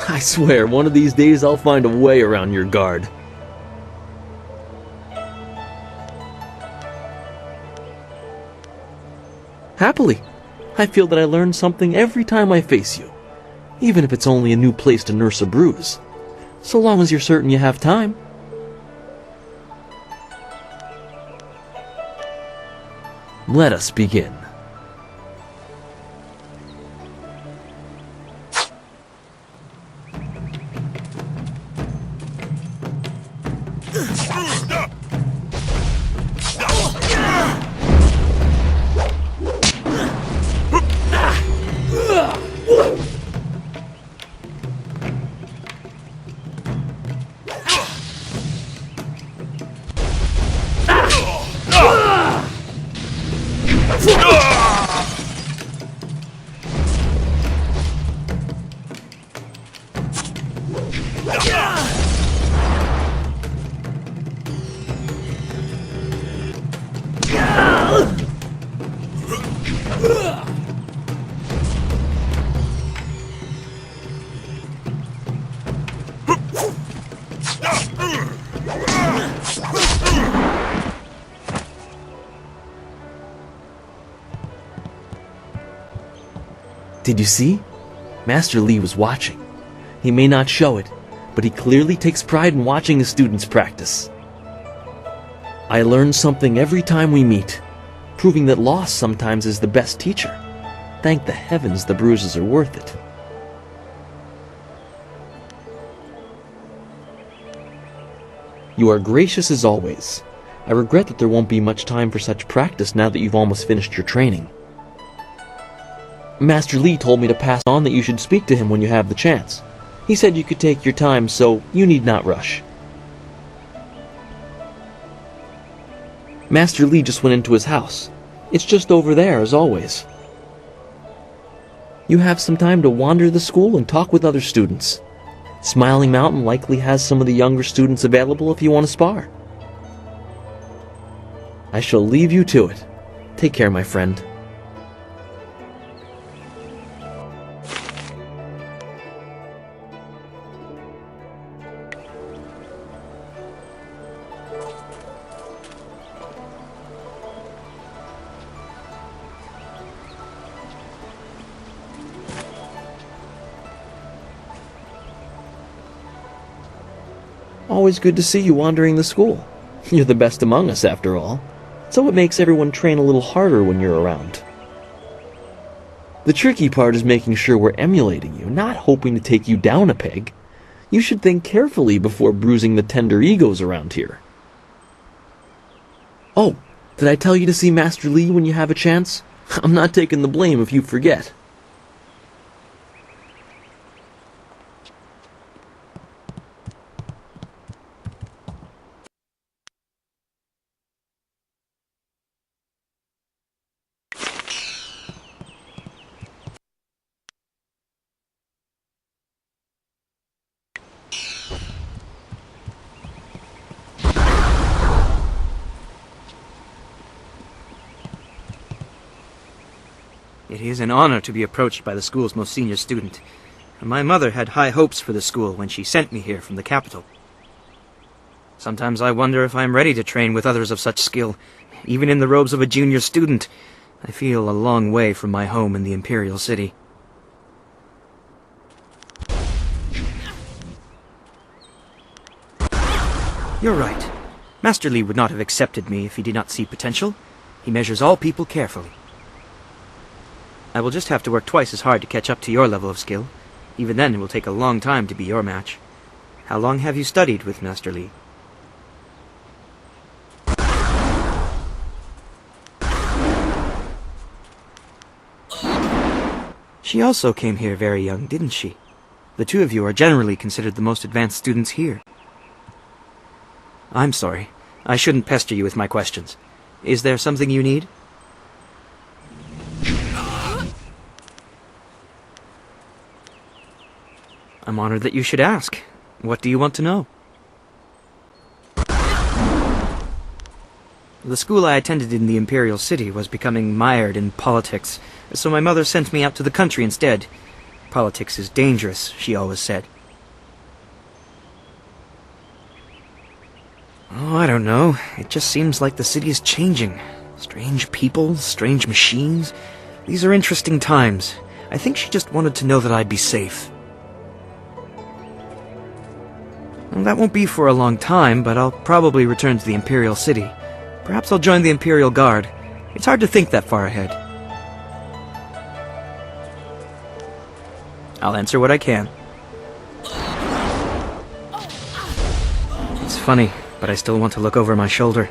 I swear, one of these days I'll find a way around your guard. Happily. I feel that I learn something every time I face you, even if it's only a new place to nurse a bruise, so long as you're certain you have time. Let us begin. Did you see? Master Li was watching. He may not show it, but he clearly takes pride in watching his students practice. I learn something every time we meet, proving that loss sometimes is the best teacher. Thank the heavens the bruises are worth it. You are gracious as always. I regret that there won't be much time for such practice now that you've almost finished your training. Master Li told me to pass on that you should speak to him when you have the chance. He said you could take your time, so you need not rush. Master Li just went into his house. It's just over there, as always. You have some time to wander the school and talk with other students. Smiling Mountain likely has some of the younger students available if you want to spar. I shall leave you to it. Take care, my friend. Always good to see you wandering the school. You're the best among us, after all. So it makes everyone train a little harder when you're around. The tricky part is making sure we're emulating you, not hoping to take you down a peg. You should think carefully before bruising the tender egos around here. Oh, did I tell you to see Master Li when you have a chance? I'm not taking the blame if you forget. It is an honor to be approached by the school's most senior student. My mother had high hopes for the school when she sent me here from the capital. Sometimes I wonder if I am ready to train with others of such skill. Even in the robes of a junior student, I feel a long way from my home in the Imperial City. You're right. Master Li would not have accepted me if he did not see potential. He measures all people carefully. I will just have to work twice as hard to catch up to your level of skill. Even then, it will take a long time to be your match. How long have you studied with Master Li? She also came here very young, didn't she? The two of you are generally considered the most advanced students here. I'm sorry. I shouldn't pester you with my questions. Is there something you need? I'm honored that you should ask. What do you want to know? The school I attended in the Imperial City was becoming mired in politics, so my mother sent me out to the country instead. Politics is dangerous, she always said. Oh, I don't know. It just seems like the city is changing. Strange people, strange machines. These are interesting times. I think she just wanted to know that I'd be safe. Well, that won't be for a long time, but I'll probably return to the Imperial City. Perhaps I'll join the Imperial Guard. It's hard to think that far ahead. I'll answer what I can. It's funny, but I still want to look over my shoulder.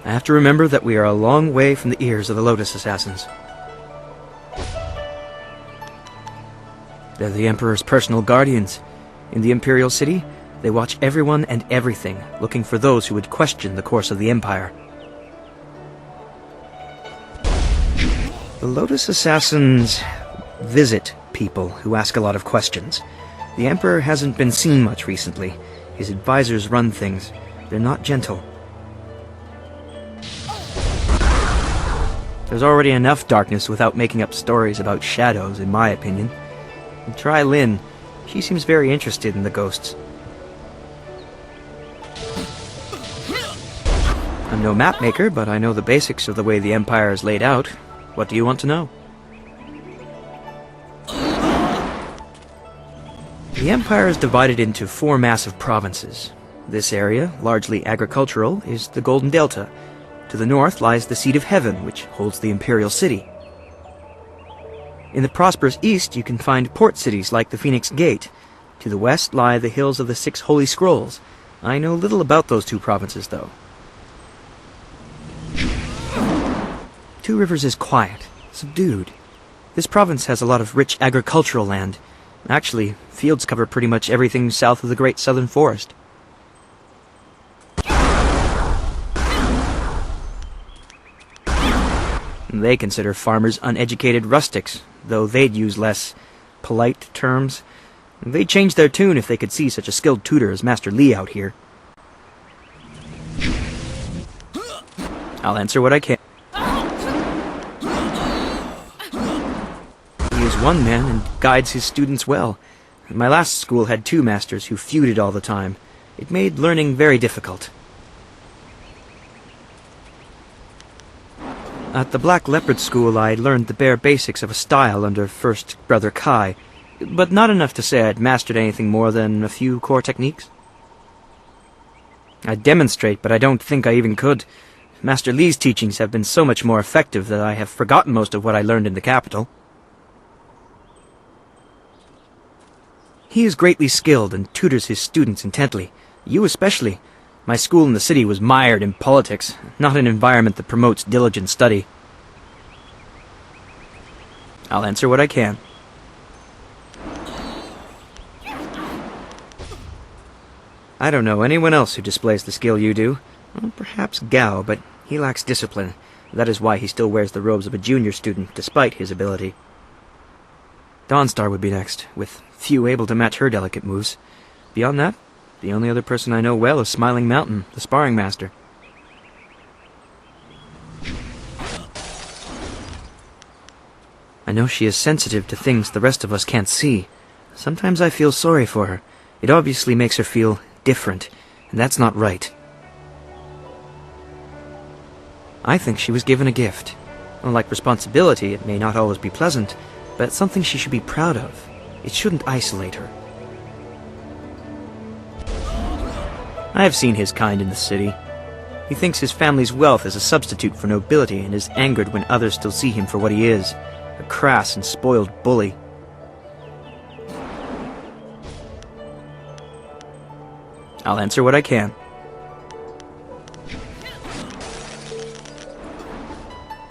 I have to remember that we are a long way from the ears of the Lotus Assassins. They're the Emperor's personal guardians. In the Imperial City, they watch everyone and everything, looking for those who would question the course of the Empire. The Lotus Assassins visit people who ask a lot of questions. The Emperor hasn't been seen much recently. His advisors run things. They're not gentle. There's already enough darkness without making up stories about shadows, in my opinion. And try Lynn. She seems very interested in the ghosts. I'm no map maker, but I know the basics of the way the Empire is laid out. What do you want to know? The Empire is divided into 4 massive provinces. This area, largely agricultural, is the Golden Delta. To the north lies the Seat of Heaven, which holds the Imperial City. In the prosperous east, you can find port cities like the Phoenix Gate. To the west lie the hills of the 6 Holy Scrolls. I know little about those 2 provinces, though. Two Rivers is quiet, subdued. This province has a lot of rich agricultural land. Actually, fields cover pretty much everything south of the Great Southern Forest. They consider farmers uneducated rustics, though they'd use less polite terms. They'd change their tune if they could see such a skilled tutor as Master Li out here. I'll answer what I can. He is one man and guides his students well. My last school had 2 masters who feuded all the time. It made learning very difficult. At the Black Leopard School, I learned the bare basics of a style under First Brother Kai, but not enough to say I'd mastered anything more than a few core techniques. I'd demonstrate, but I don't think I even could. Master Li's teachings have been so much more effective that I have forgotten most of what I learned in the capital. He is greatly skilled and tutors his students intently. You especially. My school in the city was mired in politics, not an environment that promotes diligent study. I'll answer what I can. I don't know anyone else who displays the skill you do. Well, perhaps Gao, but he lacks discipline. That is why he still wears the robes of a junior student, despite his ability. Dawnstar would be next, with few able to match her delicate moves. Beyond that, the only other person I know well is Smiling Mountain, the sparring master. I know she is sensitive to things the rest of us can't see. Sometimes I feel sorry for her. It obviously makes her feel different, and that's not right. I think she was given a gift. Unlike responsibility, it may not always be pleasant, but it's something she should be proud of. It shouldn't isolate her. I have seen his kind in the city. He thinks his family's wealth is a substitute for nobility and is angered when others still see him for what he is, a crass and spoiled bully. I'll answer what I can.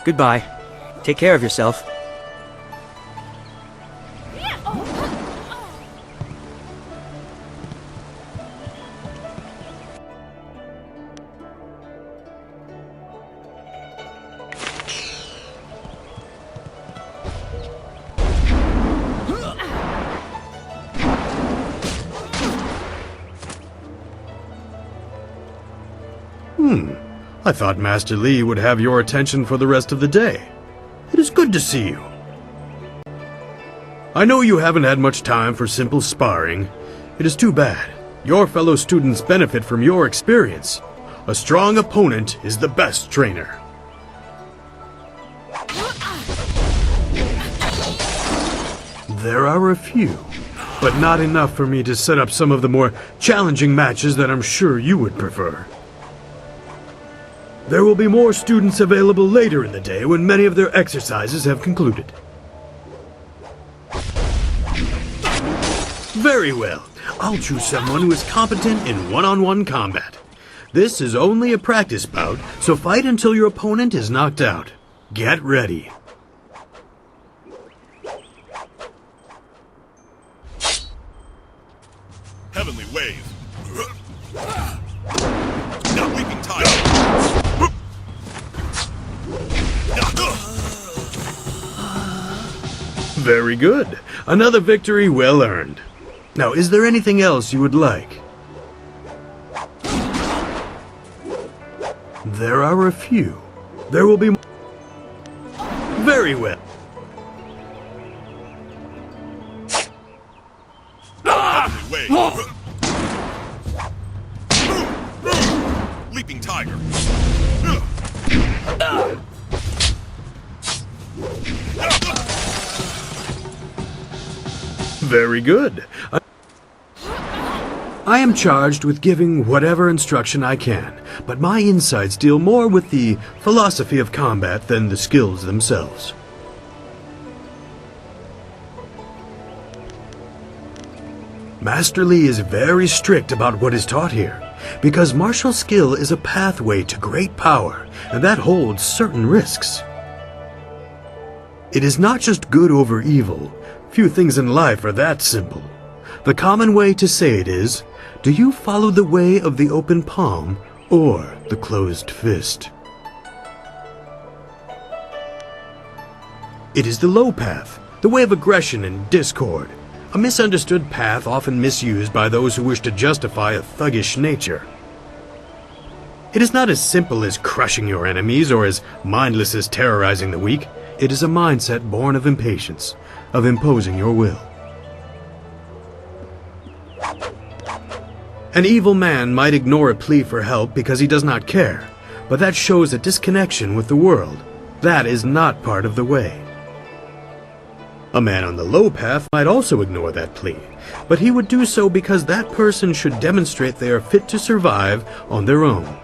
Goodbye. Take care of yourself. I thought Master Li would have your attention for the rest of the day. It is good to see you. I know you haven't had much time for simple sparring. It is too bad. Your fellow students benefit from your experience. A strong opponent is the best trainer. There are a few, but not enough for me to set up some of the more challenging matches that I'm sure you would prefer. There will be more students available later in the day when many of their exercises have concluded. Very well. I'll choose someone who is competent in one-on-one combat. This is only a practice bout, so fight until your opponent is knocked out. Get ready. Heavenly wave. Not weeping tide. Very good. Another victory well earned. Now, is there anything else you would like? There are a few. There will be more. Very well. Heavenly wave. Leaping tiger. Very good. I am charged with giving whatever instruction I can, but my insights deal more with the philosophy of combat than the skills themselves. Master Li is very strict about what is taught here, because martial skill is a pathway to great power, and that holds certain risks. It is not just good over evil. Few things in life are that simple. The common way to say it is, do you follow the way of the open palm or the closed fist? It is the low path, the way of aggression and discord, a misunderstood path often misused by those who wish to justify a thuggish nature. It is not as simple as crushing your enemies or as mindless as terrorizing the weak. It is a mindset born of impatience, of imposing your will. An evil man might ignore a plea for help because he does not care, but that shows a disconnection with the world. That is not part of the way. A man on the low path might also ignore that plea, but he would do so because that person should demonstrate they are fit to survive on their own.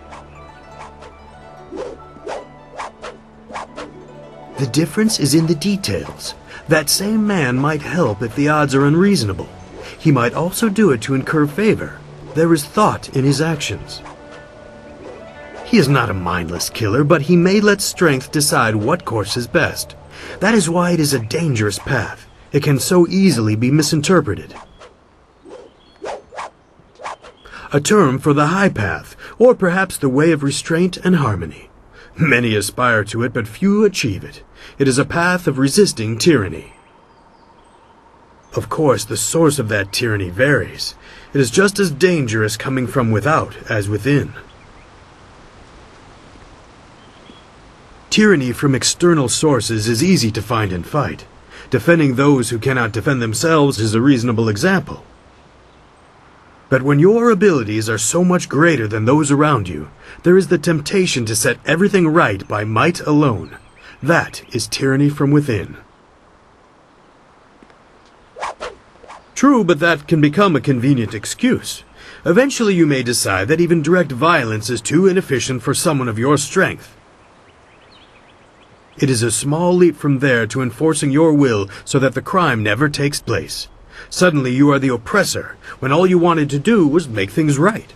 The difference is in the details. That same man might help if the odds are unreasonable. He might also do it to incur favor. There is thought in his actions. He is not a mindless killer, but he may let strength decide what course is best. That is why it is a dangerous path. It can so easily be misinterpreted. A term for the high path, or perhaps the way of restraint and harmony. Many aspire to it, but few achieve it. It is a path of resisting tyranny. Of course, the source of that tyranny varies. It is just as dangerous coming from without as within. Tyranny from external sources is easy to find and fight. Defending those who cannot defend themselves is a reasonable example. But when your abilities are so much greater than those around you, there is the temptation to set everything right by might alone. That is tyranny from within. True, but that can become a convenient excuse. Eventually you may decide that even direct violence is too inefficient for someone of your strength. It is a small leap from there to enforcing your will so that the crime never takes place. Suddenly you are the oppressor, when all you wanted to do was make things right.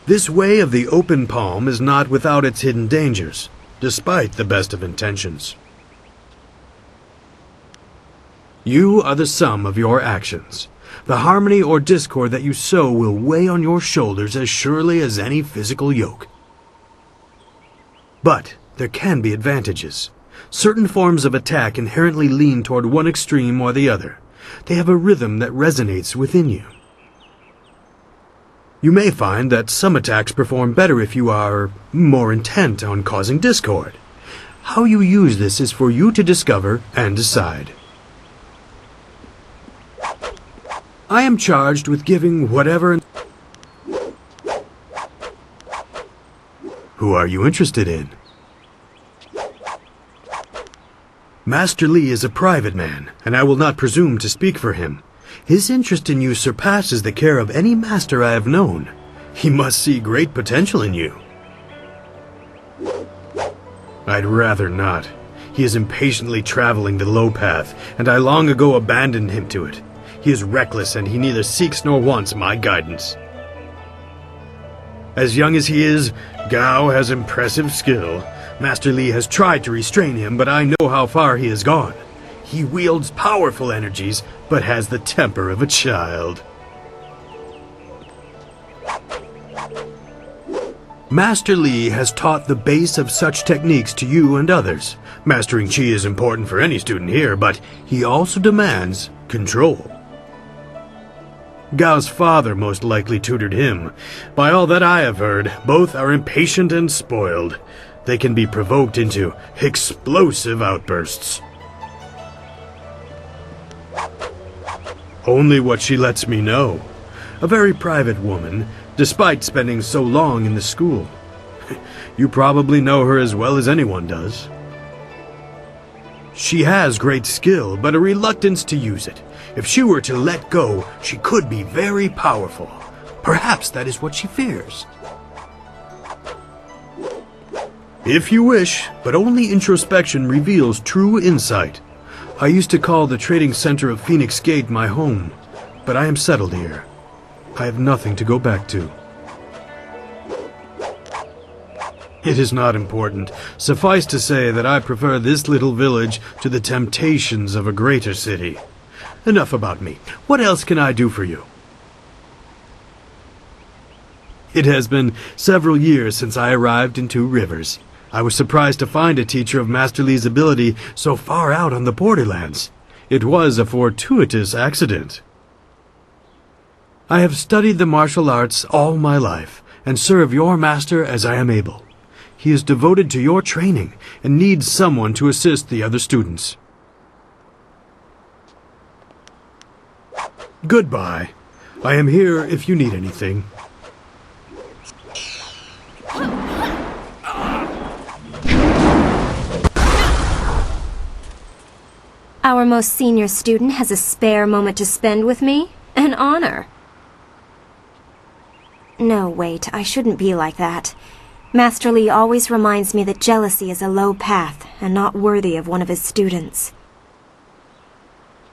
This way of the open palm is not without its hidden dangers, despite the best of intentions. You are the sum of your actions. The harmony or discord that you sow will weigh on your shoulders as surely as any physical yoke. But there can be advantages. Certain forms of attack inherently lean toward one extreme or the other. They have a rhythm that resonates within you. You may find that some attacks perform better if you are more intent on causing discord. How you use this is for you to discover and decide. I am charged with giving whatever... Who are you interested in? Master Li is a private man, and I will not presume to speak for him. His interest in you surpasses the care of any master I have known. He must see great potential in you. I'd rather not. He is impatiently traveling the low path, and I long ago abandoned him to it. He is reckless, and he neither seeks nor wants my guidance. As young as he is, Gao has impressive skill. Master Li has tried to restrain him, but I know how far he has gone. He wields powerful energies, but has the temper of a child. Master Li has taught the base of such techniques to you and others. Mastering Qi is important for any student here, but he also demands control. Gao's father most likely tutored him. By all that I have heard, both are impatient and spoiled. They can be provoked into explosive outbursts. Only what she lets me know. A very private woman, despite spending so long in the school. You probably know her as well as anyone does. She has great skill, but a reluctance to use it. If she were to let go, she could be very powerful. Perhaps that is what she fears. If you wish, but only introspection reveals true insight. I used to call the trading center of Phoenix Gate my home, but I am settled here. I have nothing to go back to. It is not important. Suffice to say that I prefer this little village to the temptations of a greater city. Enough about me. What else can I do for you? It has been several years since I arrived in Two Rivers. I was surprised to find a teacher of Master Li's ability so far out on the borderlands. It was a fortuitous accident. I have studied the martial arts all my life, and serve your master as I am able. He is devoted to your training, and needs someone to assist the other students. Goodbye. I am here if you need anything. Our most senior student has a spare moment to spend with me? An honor. No, wait, I shouldn't be like that. Master Li always reminds me that jealousy is a low path and not worthy of one of his students.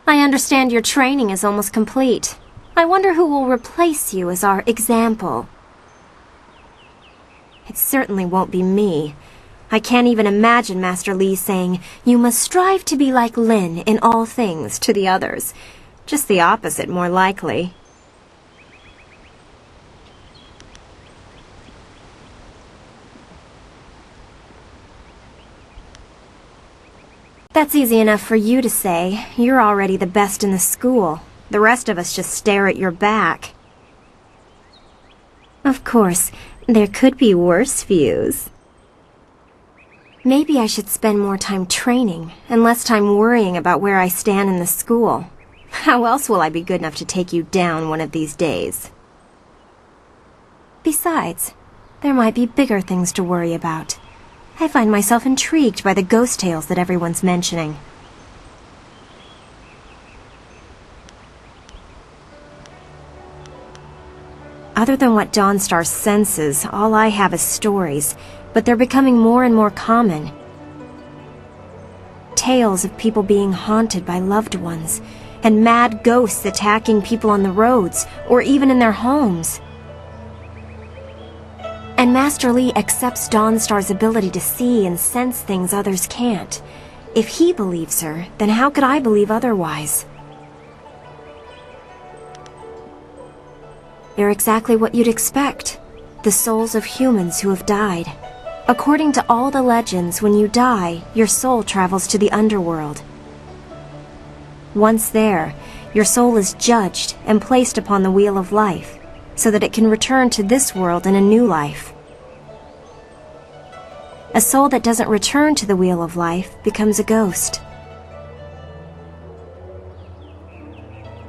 I understand your training is almost complete. I wonder who will replace you as our example. It certainly won't be me. I can't even imagine Master Li saying, "You must strive to be like Lin in all things" to the others. Just the opposite, more likely. That's easy enough for you to say. You're already the best in the school. The rest of us just stare at your back. Of course, there could be worse views. Maybe I should spend more time training and less time worrying about where I stand in the school. How else will I be good enough to take you down one of these days? Besides, there might be bigger things to worry about. I find myself intrigued by the ghost tales that everyone's mentioning. Other than what Dawnstar senses, all I have is stories, but they're becoming more and more common. Tales of people being haunted by loved ones, and mad ghosts attacking people on the roads, or even in their homes. And Master Li accepts Dawnstar's ability to see and sense things others can't. If he believes her, then how could I believe otherwise? They're exactly what you'd expect. The souls of humans who have died. According to all the legends, when you die, your soul travels to the underworld. Once there, your soul is judged and placed upon the wheel of life, so that it can return to this world in a new life. A soul that doesn't return to the wheel of life becomes a ghost.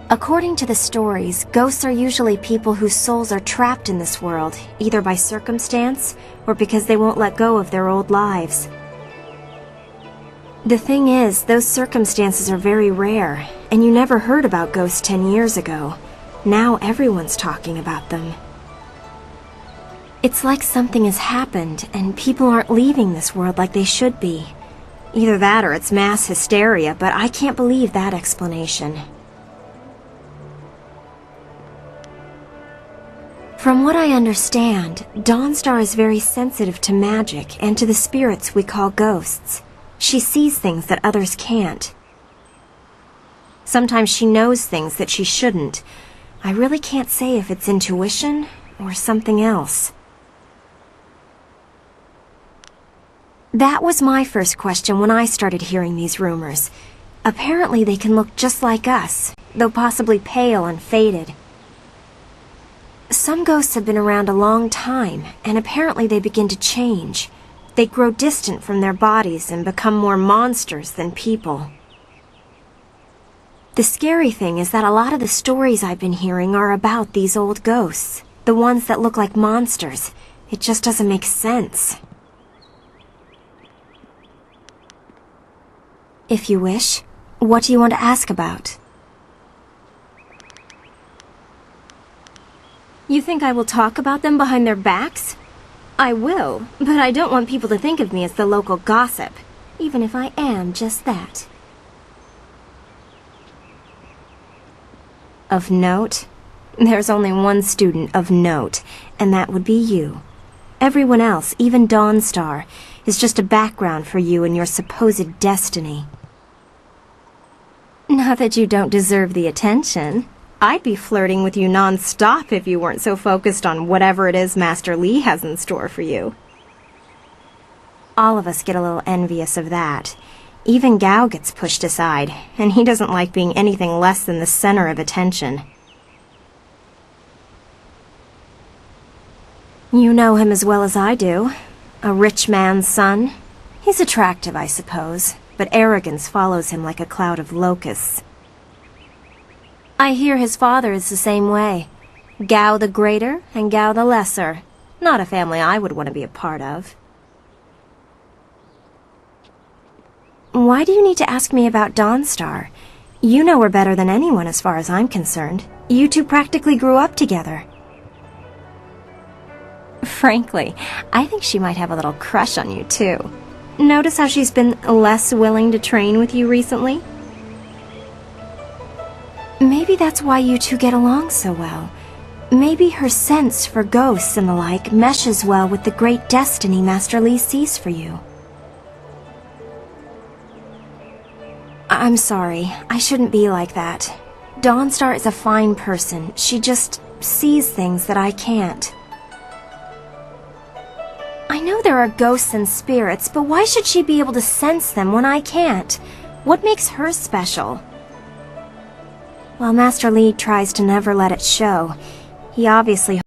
According to the stories, ghosts are usually people whose souls are trapped in this world, either by circumstance or because they won't let go of their old lives. The thing is, those circumstances are very rare, and you never heard about ghosts 10 years ago. Now everyone's talking about them. It's like something has happened, and people aren't leaving this world like they should be. Either that or it's mass hysteria, but I can't believe that explanation. From what I understand, Dawnstar is very sensitive to magic and to the spirits we call ghosts. She sees things that others can't. Sometimes she knows things that she shouldn't. I really can't say if it's intuition or something else. That was my first question when I started hearing these rumors. Apparently they can look just like us, though possibly pale and faded. Some ghosts have been around a long time, and apparently they begin to change. They grow distant from their bodies and become more monsters than people. The scary thing is that a lot of the stories I've been hearing are about these old ghosts, the ones that look like monsters. It just doesn't make sense. If you wish, what do you want to ask about? You think I will talk about them behind their backs? I will, but I don't want people to think of me as the local gossip, even if I am just that. Of note? There's only one student of note, and that would be you. Everyone else, even Dawnstar, is just a background for you and your supposed destiny. Not that you don't deserve the attention. I'd be flirting with you non-stop if you weren't so focused on whatever it is Master Li has in store for you. All of us get a little envious of that. Even Gao gets pushed aside, and he doesn't like being anything less than the center of attention. You know him as well as I do. A rich man's son. He's attractive, I suppose, but arrogance follows him like a cloud of locusts. I hear his father is the same way. Gao the Greater and Gao the Lesser. Not a family I would want to be a part of. Why do you need to ask me about Dawnstar? You know her better than anyone as far as I'm concerned. You two practically grew up together. Frankly, I think she might have a little crush on you too. Notice how she's been less willing to train with you recently? Maybe that's why you two get along so well. Maybe her sense for ghosts and the like meshes well with the great destiny Master Li sees for you. I'm sorry, I shouldn't be like that. Dawnstar is a fine person. She just sees things that I can't. I know there are ghosts and spirits, but why should she be able to sense them when I can't? What makes her special? While Master Li tries to never let it show, he obviously